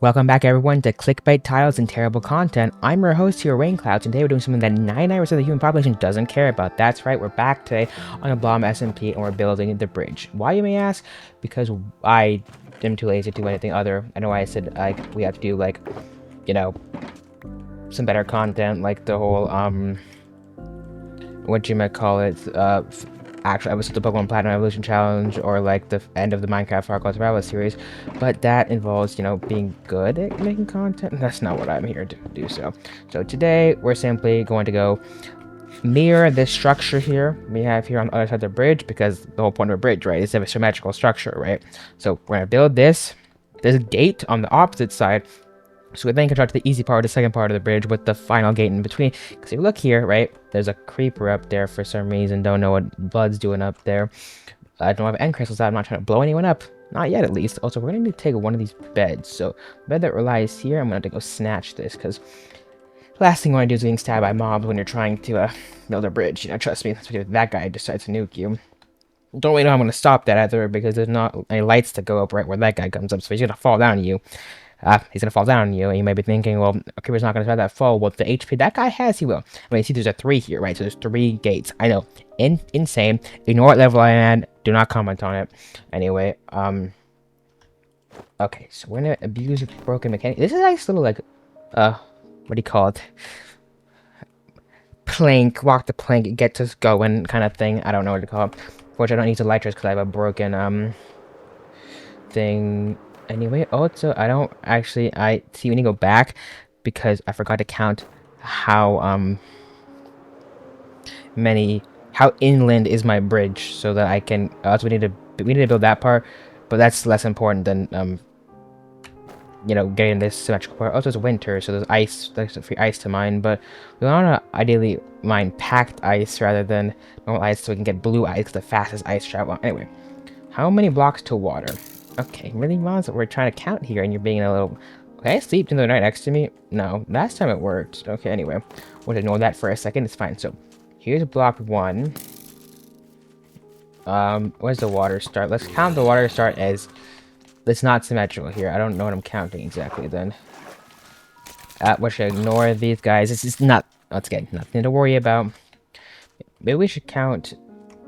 Welcome back everyone to Clickbait Titles and Terrible Content. I'm your host here, Rainclouds, and today we're doing something that 99% of the human population doesn't care about. That's right, we're back today on a Blom SMP and we're building the bridge. Why, you may ask? Because I am too lazy to do anything other. I know I said we have to do some better content, like the whole what you might call it, actual episode of the Pokemon Platinum Evolution Challenge, or like the end of the Minecraft Hardcore Survival series, but that involves, being good at making content. That's not what I'm here to do. So today we're simply going to go mirror this structure here we have here on the other side of the bridge, because the whole point of a bridge, right, is to have a symmetrical structure, right? So we're gonna build this gate on the opposite side, so we then construct the easy part, the second part of the bridge, with the final gate in between. Because if you look here, right, there's a creeper up there for some reason. Don't know what Bud's doing up there. I don't have end crystals out. I'm not trying to blow anyone up. Not yet, at least. Also, we're going to need to take one of these beds. So, the bed that relies here, I'm going to have to go snatch this. Because the last thing you want to do is being stabbed by mobs when you're trying to build a bridge. Trust me, that's what if that guy decides to nuke you. Don't really know how I'm going to stop that either, because there's not any lights to go up right where that guy comes up. So he's going to fall down on you. He's gonna fall down on you, and you may be thinking, well, a creeper's not gonna try that fall. Well, the HP that guy has, he will. I mean, see, there's a 3 here, right? So there's 3 gates. I know, insane. Ignore what level I am at. Do not comment on it. Anyway, okay, so we're gonna abuse broken mechanic. This is a nice little, like, what do you call it? Plank, walk the plank, get to going kind of thing. I don't know what to call it. Fortunately, I don't need the elytras because I have a broken, thing. Anyway, also, I don't actually, I see, we need to go back because I forgot to count how how inland is my bridge, so that I can, also we need to build that part, but that's less important than getting this symmetrical part. Also, it's winter, so there's ice, there's free ice to mine, but we want to ideally mine packed ice rather than normal ice, so we can get blue ice, the fastest ice travel. Anyway, how many blocks to water? Okay, really, Mons? We're trying to count here, and you're being a little... Okay, sleep in the night next to me? No, last time it worked. Okay, anyway, we'll ignore that for a second. It's fine. So, here's block 1. Where's the water start? Let's count the water start as... It's not symmetrical here. I don't know what I'm counting exactly then. We should ignore these guys. This is not... Once again, nothing to worry about. Maybe we should count...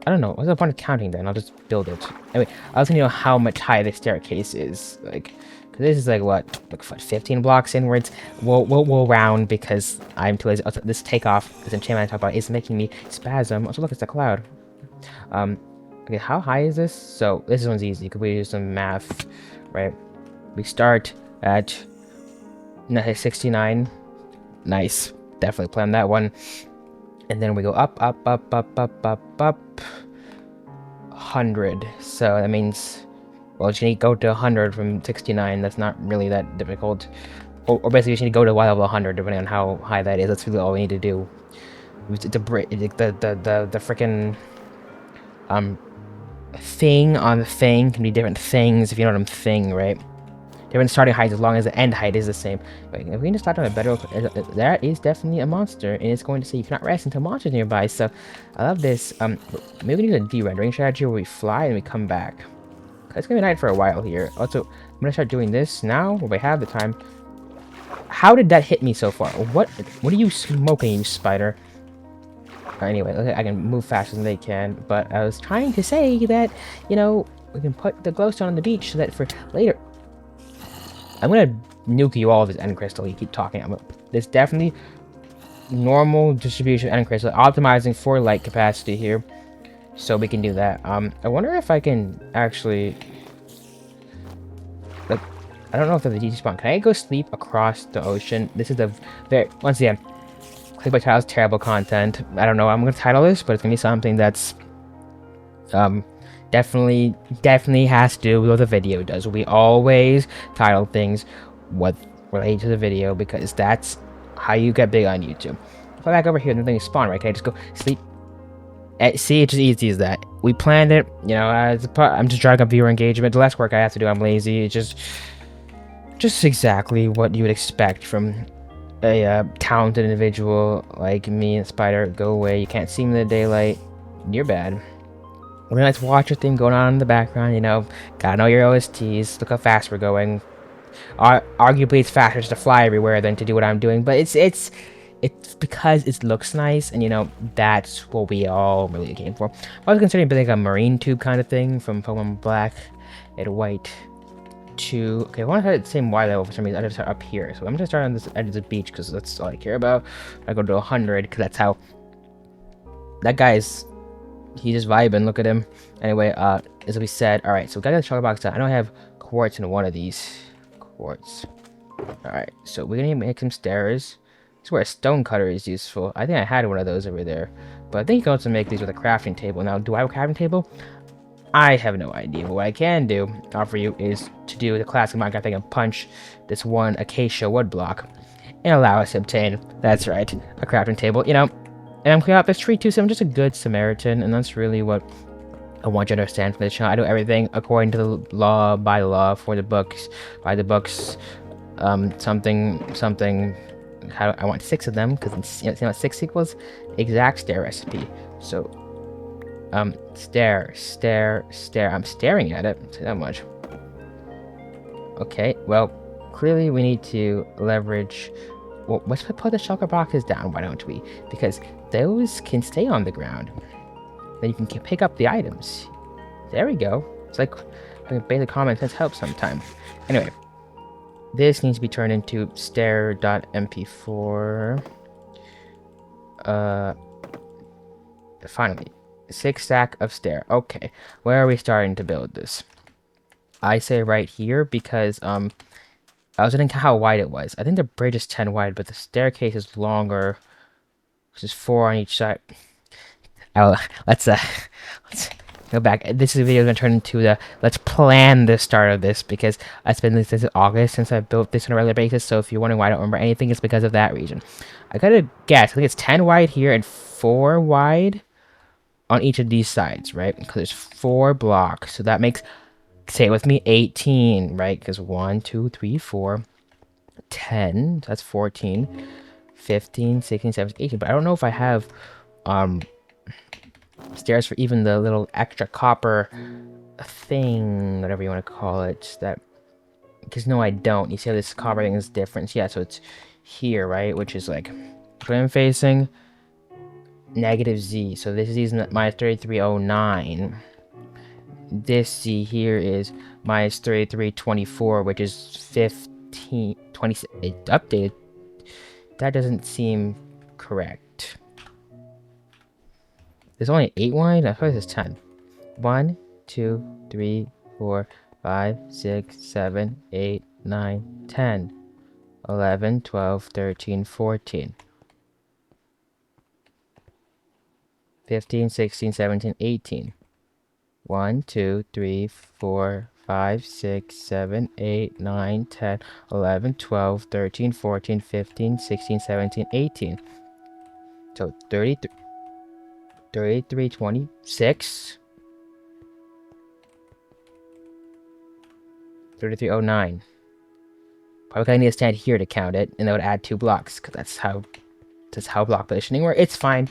I don't know. What's the point of counting then? I'll just build it. Anyway, I also need to know how much high the staircase is. Like, because this is like what 15 blocks inwards. We'll round because I'm too lazy. Also, this takeoff, this enchantment I talked about, is making me spasm. Also, look, it's a cloud. Okay, how high is this? So this one's easy because we do some math, right? We start at 69. Nice. Definitely plan that one. And then we go up, 100. So that means, well, you need to go to 100 from 69. That's not really that difficult. Or basically, you just need to go to level 100, depending on how high that is. That's really all we need to do. The freaking thing on the thing can be different things if you know what I'm saying, right? Different starting heights as long as the end height is the same. Wait, if we can just start on a better... That is definitely a monster, and it's going to say you cannot rest until monsters nearby, so I love this. Maybe we need a de-rendering strategy where we fly and we come back. It's gonna be night for a while here. Also, I'm gonna start doing this now, where we have the time. How did that hit me so far? What are you smoking, you spider? Anyway, okay, I can move faster than they can, but I was trying to say that, we can put the glowstone on the beach so that for later... I'm gonna nuke you all of this end crystal. You keep talking. There's definitely normal distribution of end crystal, optimizing for light capacity here, so we can do that. I wonder if I can actually, like, I don't know if there's a DC spawn. Can I go sleep across the ocean? This is the very, once again, Clickbait Titles, terrible content. I don't know what I'm gonna title this, but it's gonna be something that's definitely has to do with what the video does. We always title things what relate to the video, because that's how you get big on YouTube. If I back over here, nothing spawn, right? Can I just go sleep? See, it's as easy as that. We planned it, I'm just dragging up viewer engagement. The less work I have to do, I'm lazy. It's just exactly what you would expect from a talented individual like me and Spider. Go away. You can't see me in the daylight. You're bad. Really nice watcher thing going on in the background, gotta know your OSTs. Look how fast we're going. Arguably, it's faster just to fly everywhere than to do what I'm doing. But it's because it looks nice, and you know that's what we all really came for. I was considering building like a marine tube kind of thing from Pokemon Black and White. To okay, I want to have the same Y level for some reason. I just start up here, so I'm gonna start on this edge of the beach because that's all I care about. I go to 100 because that's how that guy's. He's just vibing. Look at him. Anyway, as we said, all right. So we gotta get the chocolate box done. I don't have quartz in one of these. Quartz. All right. So we're gonna make some stairs. This is where a stone cutter is useful. I think I had one of those over there, but I think you can also make these with a crafting table. Now, do I have a crafting table? I have no idea, but what I can do, offer you, is to do the classic Minecraft thing and punch this one acacia wood block and allow us to obtain, that's right, a crafting table, you know. And I'm clearing out this tree too, so I'm just a good Samaritan, and that's really what I want you to understand from this channel. I do everything according to the law, by the law, for the books, by the books, something, how I want 6 of them, because you know, 6 equals exact stair recipe, so stare. I'm staring at it. Say that much. Okay, well, clearly we need to leverage. Well, let's put the shulker boxes down. Why don't we? Because those can stay on the ground. Then you can pick up the items. There we go. It's like basic common sense helps sometimes. Anyway, this needs to be turned into stair.mp4. Finally. 6 stack of stair. Okay, where are we starting to build this? I say right here because I was thinking how wide it was. I think the bridge is 10 wide, but the staircase is longer, which is 4 on each side. Let's go back. This video is gonna turn into the let's plan the start of this because it's been since August since I built this on a regular basis. So if you're wondering why I don't remember anything, it's because of that reason. I gotta guess. I think it's 10 wide here and 4 wide on each of these sides, right? Because there's 4 blocks, so that makes, say it with me, 18, right? Because 1, 2, 3, 4, 10, so that's 14, 15, 16, 17, 18. But I don't know if I have stairs for even the little extra copper thing, whatever you want to call it. That, because no, I don't. You see how this copper thing is different? Yeah, so it's here, right? Which is like twin facing. Negative Z, so this is minus 3309. This Z here is minus 3324, which is 15, 20, it updated. That doesn't seem correct. There's only 8 wide? I thought this is 10. 1, 2, 3, 4, 5, 6, 7, 8, 9, 10, 11, 12, 13, 14. 15, 16, 17, 18. 1, 2, 3, 4, 5, 6, 7, 8, 9, 10, 11, 12, 13, 14, 15, 16, 17, 18. So 33, 26. 3309. Probably gonna need to stand here to count it, and that would add 2 blocks, because that's how block positioning works. It's fine.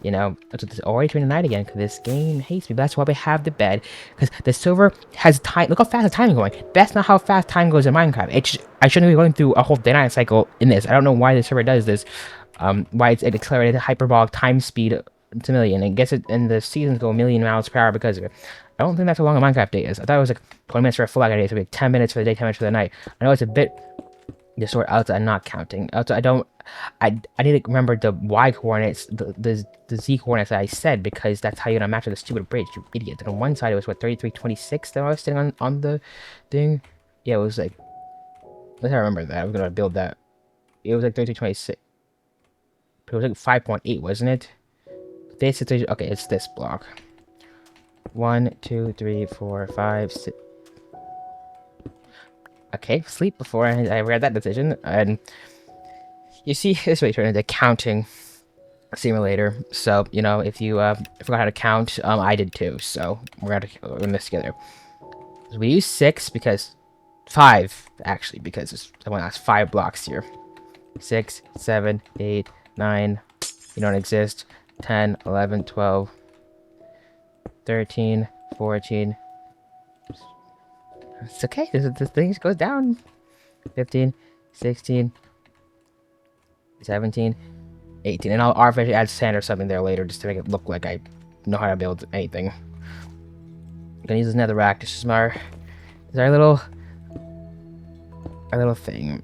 You know, it's already turning night again because this game hates me. But that's why we have the bed, because the server has time. Look how fast the time is going. That's not how fast time goes in Minecraft. I shouldn't be going through a whole day-night cycle in this. I don't know why the server does this. Why it's an accelerated hyperbolic time speed to million. And guess it, and the seasons go a million miles per hour because of it. I don't think that's how long a Minecraft day is. I thought it was like 20 minutes for a full day, so like 10 minutes for the day, 10 minutes for the night. I know it's a bit distort outside. I'm not counting. Also, I need to remember the Y coordinates, the Z coordinates that I said, because that's how you're gonna match with the stupid bridge, you idiot. And on one side it was what, 3326 that I was sitting on the thing. Yeah, it was like, let's remember that. I was gonna build that. It was like 3326. But it was like 5.8, wasn't it? This is okay. It's this block. 1, 2, 3, 4, 5, 6. Okay, sleep before I read that decision. And you see, this way turned into counting simulator. So, you know, if you forgot how to count, I did too. So we're in this together. So we use 6 because 5 actually, because someone has 5 blocks here. 6, 7, 8, 9. You don't exist. 10, 11, 12, 13, 14. It's okay. This thing just goes down. 15, 16, 17, 18. And I'll artificially add sand or something there later just to make it look like I know how to build anything. I'm gonna use this netherrack. This is our little thing.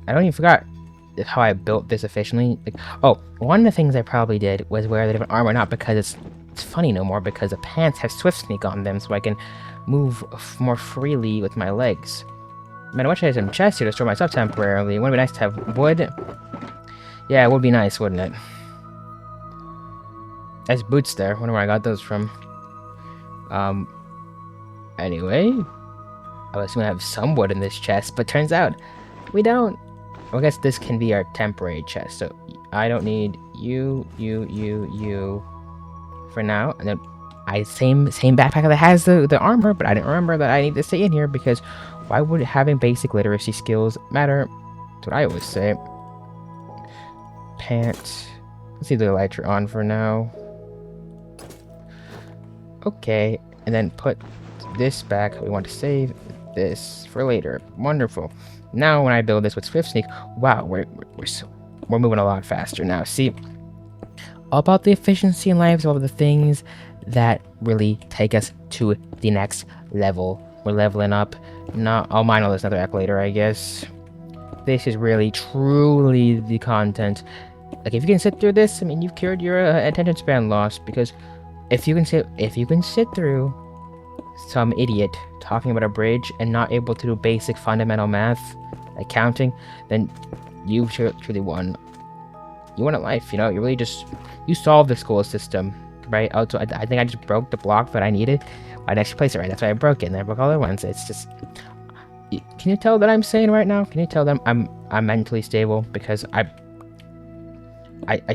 I don't even forgot how I built this efficiently. Like, oh, one of the things I probably did was wear the different armor, not because it's funny no more, because the pants have swift sneak on them, so I can move more freely with my legs. Man, I wish I had some chests here to store myself temporarily. It would be nice to have wood. Yeah, it would be nice, wouldn't it? Nice boots there. Wonder where I got those from. Anyway, I was gonna have some wood in this chest, but turns out we don't. Well, I guess this can be our temporary chest, so I don't need you for now. And then same backpack that has the armor, but I didn't remember that I need to stay in here because why would having basic literacy skills matter? That's what I always say. Pants. Let's leave the lighter on for now. Okay, and then put this back. We want to save this for later. Wonderful. Now when I build this with Swift Sneak, wow, we're moving a lot faster now. See, all about the efficiency in life is all of the things that really take us to the next level. We're leveling up. No, I'll mine all this netherrack later, I guess. This is really, truly the content. Like, if you can sit through this, I mean, you've cured your attention span loss. Because if you can sit through some idiot talking about a bridge and not able to do basic fundamental math, like counting, then you've truly won. You won at life. You know, you really you solved the school system, right? Also, I think I just broke the block that I needed. I'd actually place it right. That's why I broke it, and I broke all at once. It's just. Can you tell that I'm sane right now? Can you tell them I'm mentally stable? Because I'm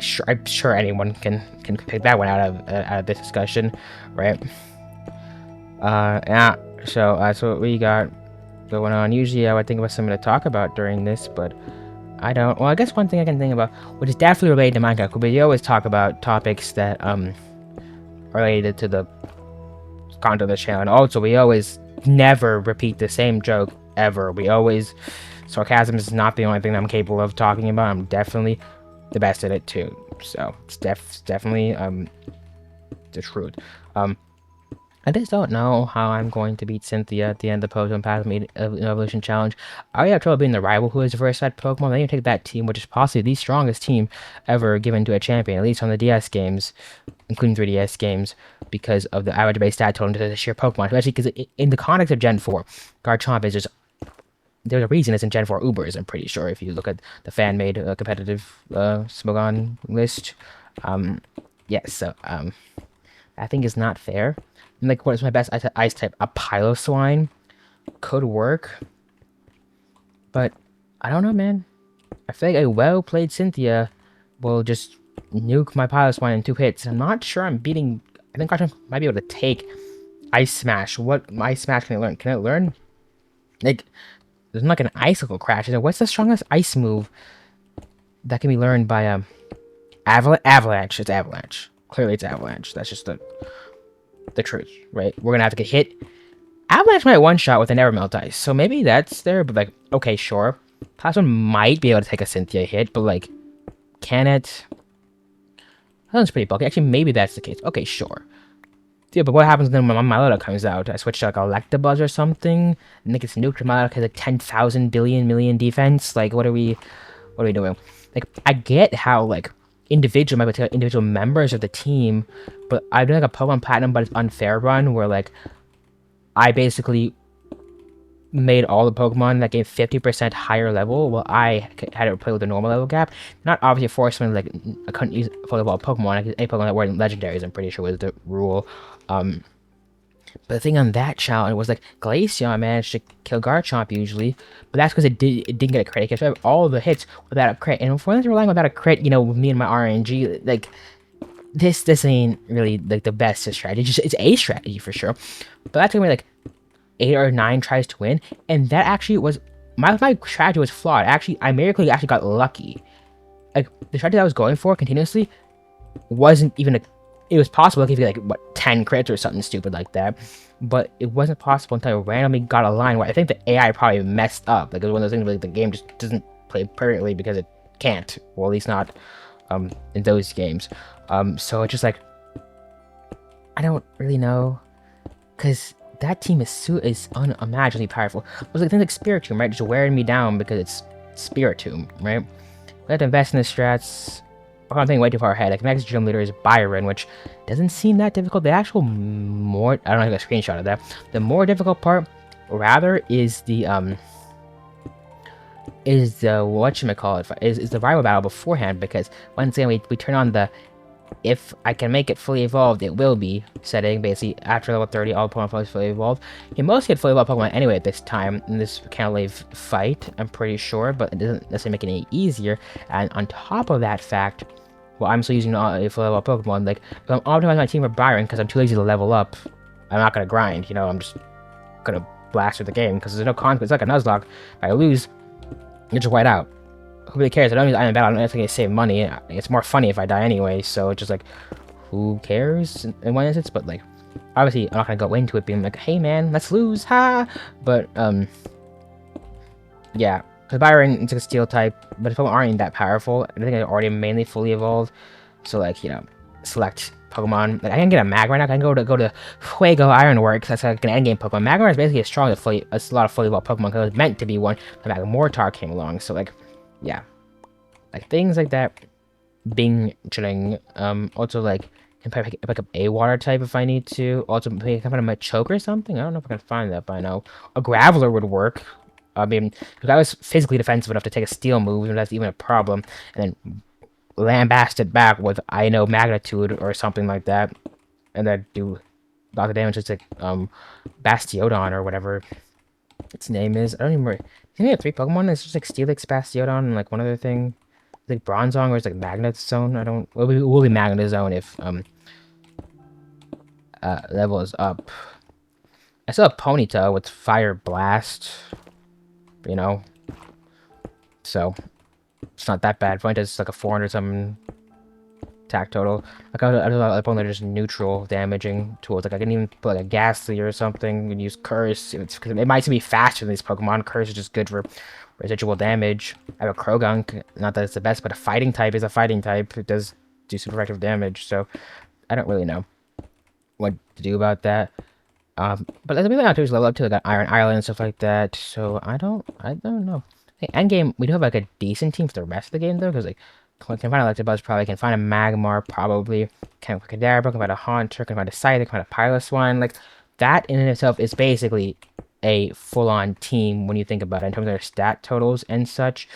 sure anyone can pick that one out of this discussion, right? Yeah. So that's what we got going on. Usually I would think about something to talk about during this, but I don't. Well, I guess one thing I can think about, which is definitely related to Minecraft, but we always talk about topics that are related to the content of the channel, and also we always never repeat the same joke ever. We always, sarcasm is not the only thing that I'm capable of talking about. I'm definitely the best at it too. So it's definitely the truth. I just don't know how I'm going to beat Cynthia at the end of the Pokemon Path Evolution Challenge. I already have trouble beating the rival who is reverse that Pokemon. Then you take that team, which is possibly the strongest team ever given to a champion, at least on the DS games, including 3DS games, because of the average base stat total into the sheer Pokemon. Especially because in the context of Gen 4, Garchomp is just. There's a reason it's in Gen 4 Ubers, I'm pretty sure, if you look at the fan-made competitive Smogon list. Yeah, so, I think it's not fair. And, like, what is my best ice type? A Piloswine could work. But, I don't know, man. I feel like a well-played Cynthia will just nuke my Piloswine in 2 hits. I'm not sure I'm beating. I think Garchomp might be able to take Ice Smash. What Ice Smash can it learn? Can it learn? Like, there's not like an icicle crash. What's the strongest ice move that can be learned by Avalanche? It's Avalanche. Clearly, it's Avalanche. That's just the truth, right? We're gonna have to get hit. Avalanche might one-shot with an Evermelt Ice, so maybe that's there. But like, okay, sure. Plasma might be able to take a Cynthia hit, but like, can it? That sounds pretty bulky. Actually, maybe that's the case. Okay, sure. Yeah, but what happens then when my Milotic comes out? I switch to like Electabuzz or something, and it gets nuked. Milotic has like 10,000 billion million defense. Like, what are we doing? Like, I get how like individual members of the team, but I do like a Pokemon Platinum, but it's unfair run where like I basically made all the Pokemon that gave 50% higher level, while I had to play with the normal level gap. Not obviously forced me, like, I couldn't use full level Pokemon. I could a Pokemon that weren't legendaries, I'm pretty sure was the rule. But the thing on that challenge was, like, Glaceon managed to kill Garchomp usually, but that's because it didn't get a crit. It could have all the hits without a crit, and if we're relying without a crit, you know, with me and my RNG, like, this ain't really, like, the best strategy. It's a strategy for sure, but that's gonna be, like, 8 or 9 tries to win, and that actually was my strategy was flawed. Actually, I miraculously got lucky. Like, the strategy I was going for continuously wasn't even it was possible to get like what 10 crits or something stupid like that, but it wasn't possible until I randomly got a line where I think the AI probably messed up. Like, it was one of those things where like, the game just doesn't play perfectly because it can't, or at least not in those games. So it's just like, I don't really know, because that team is unimaginably powerful. It was like things like Spiritomb, right? Just wearing me down because it's Spiritomb, right? We have to invest in the strats. Oh, I'm thinking way too far ahead. Like, next gym leader is Byron, which doesn't seem that difficult. The actual more, I don't have a screenshot of that. The more difficult part, rather, is the whatchamacallit, is the rival battle beforehand, because once again we turn on the if I can make it fully evolved, it will be setting. Basically, after level 30, all Pokemon fully evolved. You mostly get fully evolved Pokemon anyway at this time in this Canalave fight, I'm pretty sure, but it doesn't necessarily make it any easier. And on top of that fact, well, I'm still using a fully evolved Pokemon. Like, if I'm optimizing my team for Byron because I'm too lazy to level up, I'm not gonna grind. You know, I'm just gonna blast through the game because there's no consequence. It's like a Nuzlocke. If I lose, you're just white out. Who really cares? I don't use Iron Battle. I don't think I save money. It's more funny if I die anyway. So it's just like, who cares in one instance? But like, obviously, I'm not gonna go into it being like, hey man, let's lose, ha! But yeah, because Byron is like a steel type, but if Pokemon aren't that powerful, I think they're already mainly fully evolved. So like, you know, select Pokemon. Like, I can get a Magmar. I can go to Fuego Ironworks. That's like an endgame Pokemon. Magmar is basically as strong as a lot of fully evolved Pokemon because it was meant to be one. The Magmortar came along. So like, yeah, like things like that. Bing chilling. Also like, can I pick up a water type if I need to. Also, can I find a choke or something? I don't know if I can find that by now. A Graveler would work. I mean, if I was physically defensive enough to take a steel move, and that's even a problem, and then lambast it back with I know magnitude or something like that, and then do a lot of damage. It's like Bastiodon or whatever its name is. I don't even remember. I think we have 3 Pokemon. It's just like Steelix, Bastiodon, and like one other thing. It's like Bronzong or it's like Magnezone. I don't. It will be Magnezone if level is up. I still have Ponyta with Fire Blast. You know, so it's not that bad. Ponyta is like a 400 something attack total. Like I do other Pokemon that are just neutral damaging tools. Like I can even put like a Ghastly or something and use Curse. It's because it might be faster than these Pokemon. Curse is just good for residual damage. I have a Krogunk. Not that it's the best, but a fighting type is a fighting type. It does do super effective damage. So I don't really know what to do about that. But the really not to is level up to like Iron Island and stuff like that. So I don't know. Hey, endgame, we do have like a decent team for the rest of the game though, because like can find a Electabuzz probably, can find a Magmar probably, can find a Kadabra, can find a Haunter, can find a Scyther, can find a Piloswine. Like that in itself is basically a full-on team when you think about it in terms of their stat totals and such.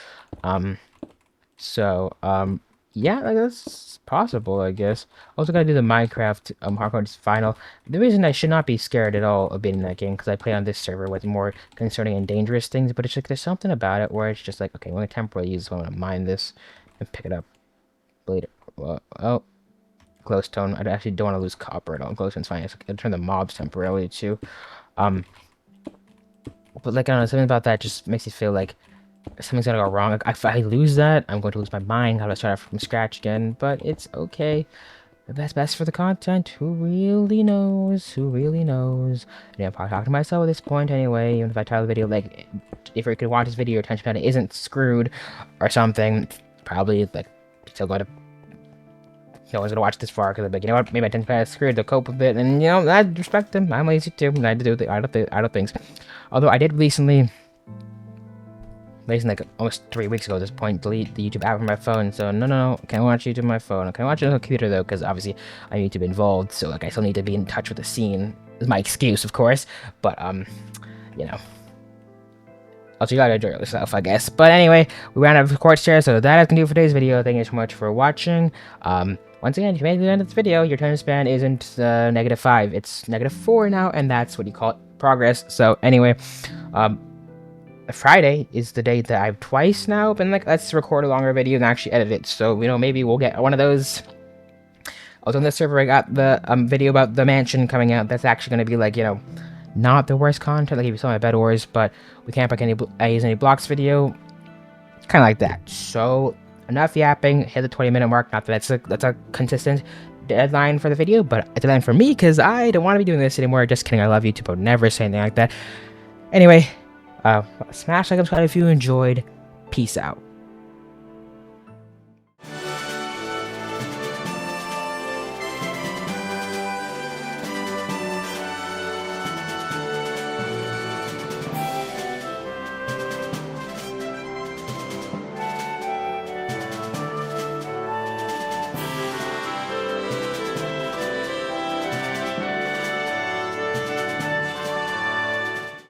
Yeah, like that's possible, I guess. Also gotta do the Minecraft hardcore final. The reason I should not be scared at all of being in that game, because I play on this server with more concerning and dangerous things, but it's like there's something about it where it's just like, okay, I'm gonna temporarily use this, I'm gonna mine this and pick it up later. Well, oh, Glowstone. I actually don't want to lose copper at all. Glowstone's fine. I'll turn the mobs temporarily too. But like I don't know, something about that just makes you feel like something's gonna go wrong. Like, if I lose that, I'm going to lose my mind. I'm gonna start from scratch again. But it's okay. The best for the content. Who really knows? Who really knows? And I'm probably talking to myself at this point anyway. Even if I title the video like, if you could watch this video, your attention span isn't screwed or something. Probably like still going to. No one's gonna watch this far because I'm like, you know what? Maybe my attention span is screwed. They'll cope with it, and you know I respect them. I'm lazy too. And I had to do the idle things. Although I did recently, like almost 3 weeks ago at this point, delete the YouTube app from my phone. So no, can't watch YouTube on my phone. I can't watch it on the computer though, because obviously I need to be involved. So like I still need to be in touch with the scene. Is my excuse, of course. But you know, also you gotta enjoy yourself, I guess. But anyway, we ran out of quartz chair, so that is gonna do for today's video. Thank you so much for watching. Once again, if you made it to the end of this video, your attention span isn't -5. It's -4 now, and that's what you call it progress. So anyway, Friday is the day that I've twice now been like, let's record a longer video and actually edit it. So, you know, maybe we'll get one of those. Also on this server, I got the video about the mansion coming out. That's actually going to be like, you know, not the worst content, like if you saw my Bed Wars, but we can't pick use any blocks video. Kind of like that. So, enough yapping. Hit the 20-minute mark. Not that that's a consistent deadline for the video, but a deadline for me because I don't want to be doing this anymore. Just kidding. I love YouTube. I would never say anything like that. Anyway, smash like, subscribe if you enjoyed. Peace out.